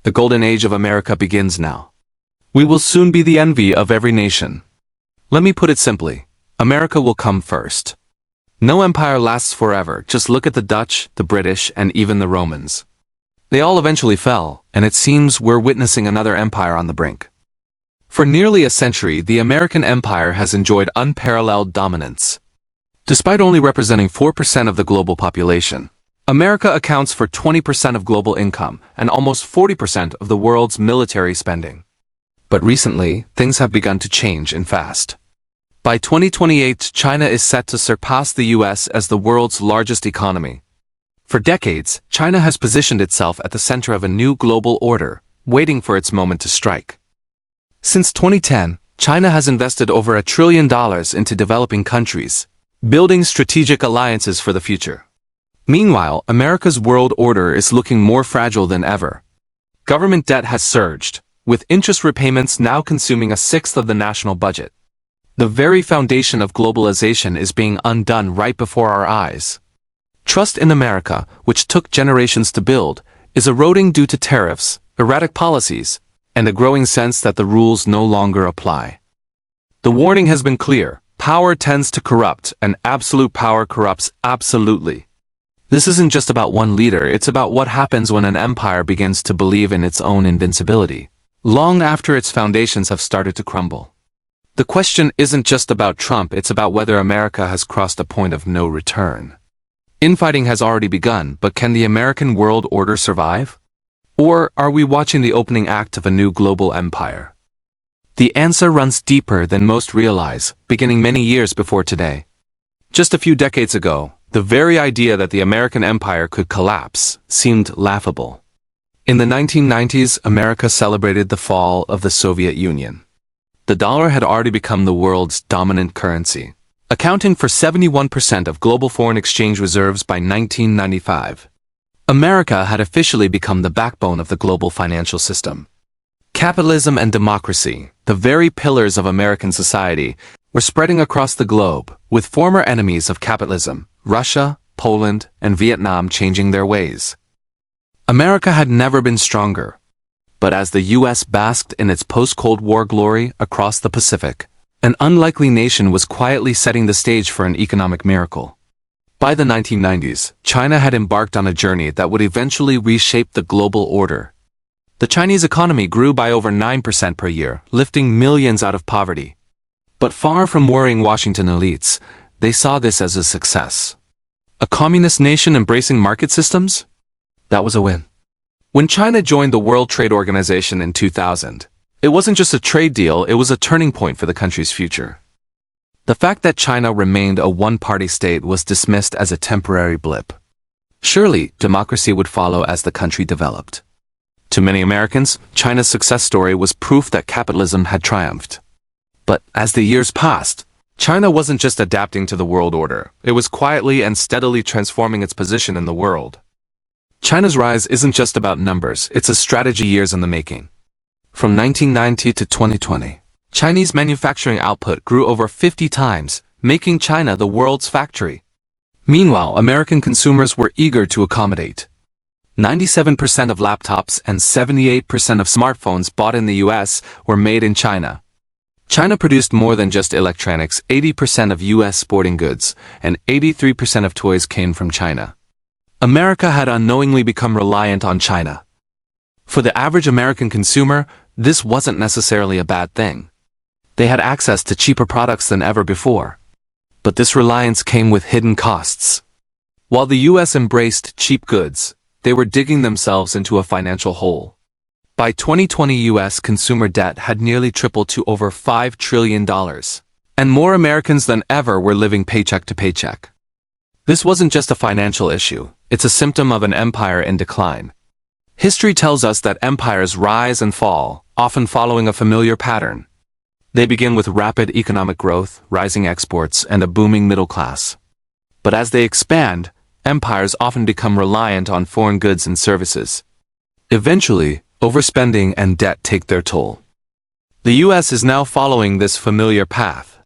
The golden age of America begins now. We will soon be the envy of every nation. Let me put it simply. America will come first. No empire lasts forever. Just look at the Dutch, the British, and even the Romans. They all eventually fell, and it seems we're witnessing another empire on the brink. For nearly a century, the American empire has enjoyed unparalleled dominance. Despite only representing 4% of the global population, America accounts for 20% of global income and almost 40% of the world's military spending. But recently, things have begun to change and fast. By 2028, China is set to surpass the US as the world's largest economy. For decades, China has positioned itself at the center of a new global order, waiting for its moment to strike. Since 2010, China has invested over $1 trillion into developing countries, building strategic alliances for the future. Meanwhile, America's world order is looking more fragile than ever. Government debt has surged, with interest repayments now consuming a sixth of the national budget. The very foundation of globalization is being undone right before our eyes. Trust in America, which took generations to build, is eroding due to tariffs, erratic policies, and a growing sense that the rules no longer apply. The warning has been clear. Power tends to corrupt, and absolute power corrupts absolutely. This isn't just about one leader, it's about what happens when an empire begins to believe in its own invincibility, long after its foundations have started to crumble. The question isn't just about Trump, it's about whether America has crossed a point of no return. Infighting has already begun, but can the American world order survive? Or are we watching the opening act of a new global empire? The answer runs deeper than most realize, beginning many years before today. Just a few decades ago, the very idea that the American empire could collapse seemed laughable. In the 1990s, America celebrated the fall of the Soviet Union. The dollar had already become the world's dominant currency, accounting for 71% of global foreign exchange reserves by 1995. America had officially become the backbone of the global financial system. Capitalism and democracy, the very pillars of American society, were spreading across the globe, with former enemies of capitalism, Russia, Poland, and Vietnam changing their ways. America had never been stronger. But as the US basked in its post-Cold War glory across the Pacific, an unlikely nation was quietly setting the stage for an economic miracle. By the 1990s, China had embarked on a journey that would eventually reshape the global order. The Chinese economy grew by over 9% per year, lifting millions out of poverty. But far from worrying Washington elites, they saw this as a success. A communist nation embracing market systems? That was a win. When China joined the World Trade Organization in 2000, it wasn't just a trade deal, it was a turning point for the country's future. The fact that China remained a one-party state was dismissed as a temporary blip. Surely, democracy would follow as the country developed. To many Americans, China's success story was proof that capitalism had triumphed. But as the years passed, China wasn't just adapting to the world order, it was quietly and steadily transforming its position in the world. China's rise isn't just about numbers, it's a strategy years in the making. From 1990 to 2020, Chinese manufacturing output grew over 50 times, making China the world's factory. Meanwhile, American consumers were eager to accommodate. 97% of laptops and 78% of smartphones bought in the US were made in China. China produced more than just electronics. 80% of US sporting goods and 83% of toys came from China. America had unknowingly become reliant on China. For the average American consumer, this wasn't necessarily a bad thing. They had access to cheaper products than ever before. But this reliance came with hidden costs. While the US embraced cheap goods, they were digging themselves into a financial hole. By 2020, US consumer debt had nearly tripled to over $5 trillion, and more Americans than ever were living paycheck to paycheck. This wasn't just a financial issue, it's a symptom of an empire in decline. History tells us that empires rise and fall, often following a familiar pattern. They begin with rapid economic growth, rising exports, and a booming middle class. But as they expand, empires often become reliant on foreign goods and services. Eventually, overspending and debt take their toll. The US is now following this familiar path.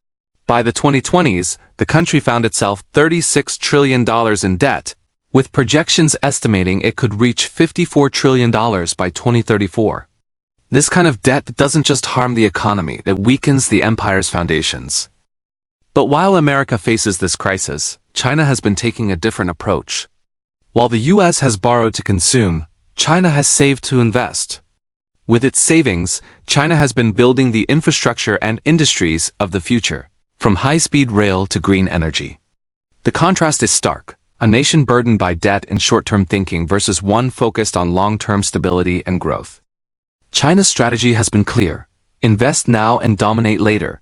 By the 2020s, the country found itself $36 trillion in debt, with projections estimating it could reach $54 trillion by 2034. This kind of debt doesn't just harm the economy, it weakens the empire's foundations. But while America faces this crisis, China has been taking a different approach. While the US has borrowed to consume, China has saved to invest. With its savings, China has been building the infrastructure and industries of the future, from high-speed rail to green energy. The contrast is stark, a nation burdened by debt and short-term thinking versus one focused on long-term stability and growth. China's strategy has been clear: invest now and dominate later.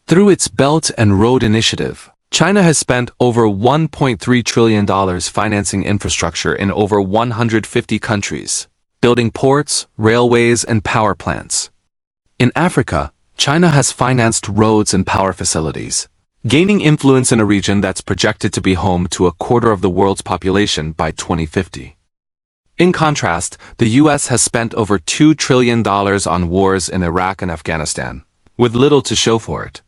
Through its Belt and Road Initiative, China has spent over $1.3 trillion financing infrastructure in over 150 countries, building ports, railways, and power plants. In Africa, China has financed roads and power facilities, gaining influence in a region that's projected to be home to a quarter of the world's population by 2050. In contrast, the US has spent over $2 trillion on wars in Iraq and Afghanistan, with little to show for it.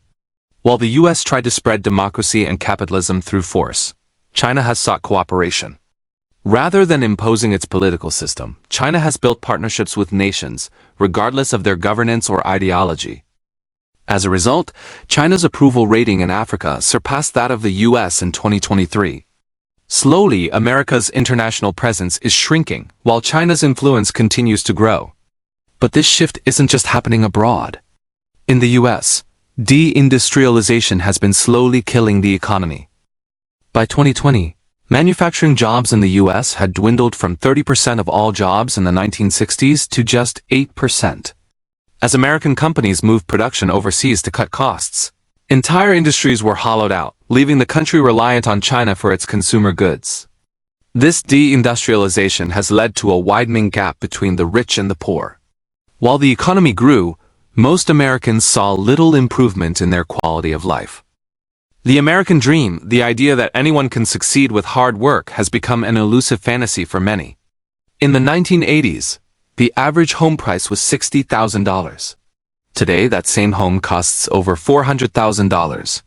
While the US tried to spread democracy and capitalism through force, China has sought cooperation. Rather than imposing its political system, China has built partnerships with nations, regardless of their governance or ideology. As a result, China's approval rating in Africa surpassed that of the US in 2023. Slowly, America's international presence is shrinking, while China's influence continues to grow. But this shift isn't just happening abroad. In the US, deindustrialization has been slowly killing the economy. By 2020, manufacturing jobs in the US had dwindled from 30% of all jobs in the 1960s to just 8%. As American companies moved production overseas to cut costs, entire industries were hollowed out, leaving the country reliant on China for its consumer goods. This deindustrialization has led to a widening gap between the rich and the poor. While the economy grew, most Americans saw little improvement in their quality of life. The American dream, the idea that anyone can succeed with hard work, has become an elusive fantasy for many. In the 1980s, the average home price was $60,000. Today, that same home costs over $400,000.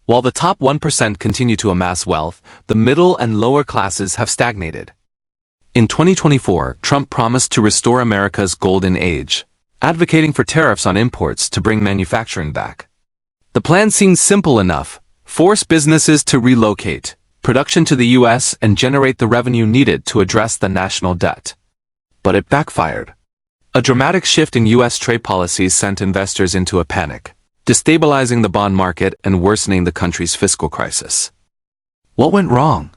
While the top 1% continue to amass wealth, the middle and lower classes have stagnated. In 2024, Trump promised to restore America's golden age, advocating for tariffs on imports to bring manufacturing back. The plan seemed simple enough: force businesses to relocate production to the US and generate the revenue needed to address the national debt. But it backfired. A dramatic shift in US trade policies sent investors into a panic, destabilizing the bond market and worsening the country's fiscal crisis. What went wrong?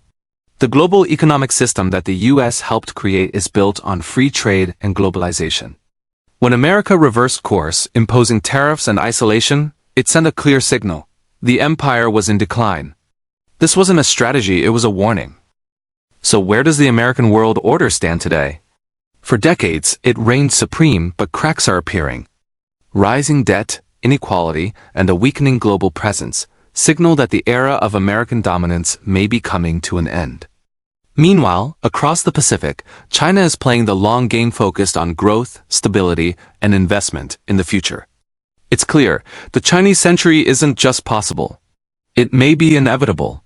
The global economic system that the US helped create is built on free trade and globalization. When America reversed course, imposing tariffs and isolation, it sent a clear signal: the empire was in decline. This wasn't a strategy, it was a warning. So where does the American world order stand today? For decades, it reigned supreme, but cracks are appearing. Rising debt, inequality, and a weakening global presence signal that the era of American dominance may be coming to an end. Meanwhile, across the Pacific, China is playing the long game focused on growth, stability, and investment in the future. It's clear, the Chinese century isn't just possible. It may be inevitable.